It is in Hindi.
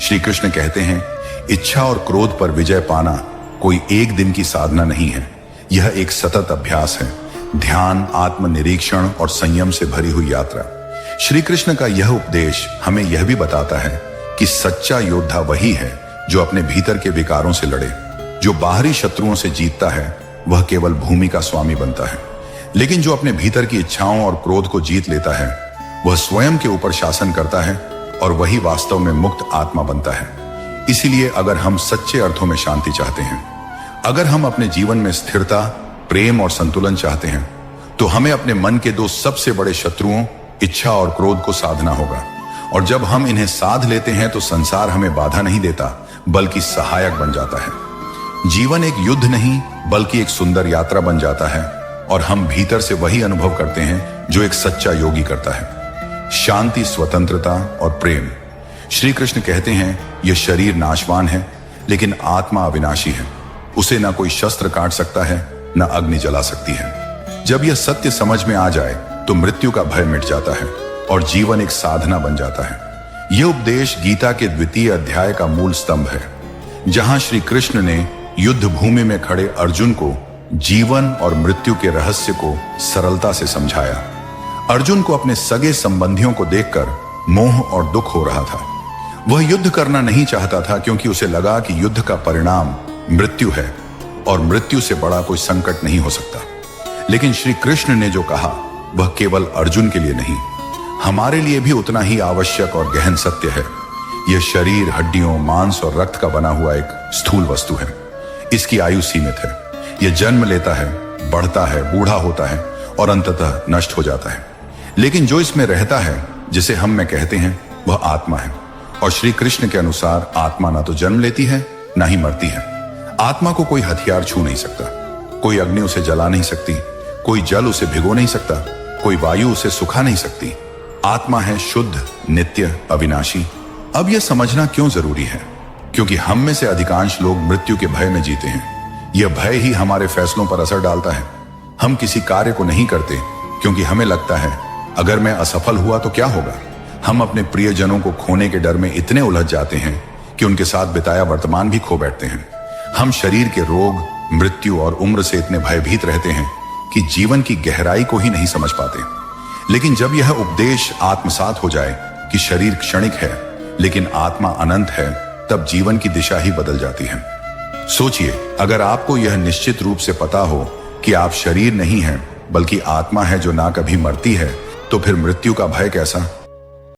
श्री कृष्ण कहते हैं, इच्छा और क्रोध पर विजय पाना कोई एक दिन की साधना नहीं है, यह एक सतत अभ्यास है, ध्यान, आत्मनिरीक्षण और संयम से भरी हुई यात्रा। श्री कृष्ण का यह उपदेश हमें यह भी बताता है कि सच्चा योद्धा वही है जो अपने भीतर के विकारों से लड़े। जो बाहरी शत्रुओं से जीतता है वह केवल भूमि का स्वामी बनता है, लेकिन जो अपने भीतर की इच्छाओं और क्रोध को जीत लेता है वह स्वयं के ऊपर शासन करता है और वही वास्तव में मुक्त आत्मा बनता है। इसीलिए अगर हम सच्चे अर्थों में शांति चाहते हैं, अगर हम अपने जीवन में स्थिरता, प्रेम और संतुलन चाहते हैं, तो हमें अपने मन के दो सबसे बड़े शत्रुओं इच्छा और क्रोध को साधना होगा। और जब हम इन्हें साध लेते हैं तो संसार हमें बाधा नहीं देता बल्कि सहायक बन जाता है। जीवन एक युद्ध नहीं बल्कि एक सुंदर यात्रा बन जाता है और हम भीतर से वही अनुभव करते हैं जो एक सच्चा योगी करता है, शांति, स्वतंत्रता और प्रेम। श्री कृष्ण कहते हैं, यह शरीर नाशवान है लेकिन आत्मा अविनाशी है, उसे ना कोई शस्त्र काट सकता है न अग्नि जला सकती है। जब यह सत्य समझ में आ जाए तो मृत्यु का भय मिट जाता है और जीवन एक साधना बन जाता है। यह उपदेश गीता के 2वें अध्याय का मूल स्तंभ है, जहां श्री कृष्ण ने युद्ध भूमि में खड़े अर्जुन को जीवन और मृत्यु के रहस्य को सरलता से समझाया। अर्जुन को अपने सगे संबंधियों को देखकर मोह और दुख हो रहा था। वह युद्ध करना नहीं चाहता था क्योंकि उसे लगा कि युद्ध का परिणाम मृत्यु है और मृत्यु से बड़ा कोई संकट नहीं हो सकता। लेकिन श्री कृष्ण ने जो कहा वह केवल अर्जुन के लिए नहीं, हमारे लिए भी उतना ही आवश्यक और गहन सत्य है। यह शरीर हड्डियों, मांस और रक्त का बना हुआ एक स्थूल वस्तु है। इसकी आयु सीमित है। यह जन्म लेता है, बढ़ता है, बूढ़ा होता है और अंततः नष्ट हो जाता है। लेकिन जो इसमें रहता है, जिसे हम में कहते हैं, वह आत्मा है। और श्री कृष्ण के अनुसार आत्मा ना तो जन्म लेती है ना ही मरती है। आत्मा को कोई हथियार छू नहीं सकता, कोई अग्नि उसे जला नहीं सकती, कोई जल उसे भिगो नहीं सकता, कोई वायु उसे सुखा नहीं सकती। आत्मा है शुद्ध, नित्य, अविनाशी। अब यह समझना क्यों जरूरी है? क्योंकि हम में से अधिकांश लोग मृत्यु के भय में जीते हैं। यह भय ही हमारे फैसलों पर असर डालता है। हम किसी कार्य को नहीं करते क्योंकि हमें लगता है अगर मैं असफल हुआ तो क्या होगा। हम अपने प्रियजनों को खोने के डर में इतने उलझ जाते हैं कि उनके साथ बिताया वर्तमान भी खो बैठते हैं। हम शरीर के रोग, मृत्यु और उम्र से इतने भयभीत रहते हैं कि जीवन की गहराई को ही नहीं समझ पाते। लेकिन जब यह उपदेश आत्मसात हो जाए कि शरीर क्षणिक है लेकिन आत्मा अनंत है, तब जीवन की दिशा ही बदल जाती है। सोचिए, अगर आपको यह निश्चित रूप से पता हो कि आप शरीर नहीं हैं बल्कि आत्मा है जो ना कभी मरती है, तो फिर मृत्यु का भय कैसा?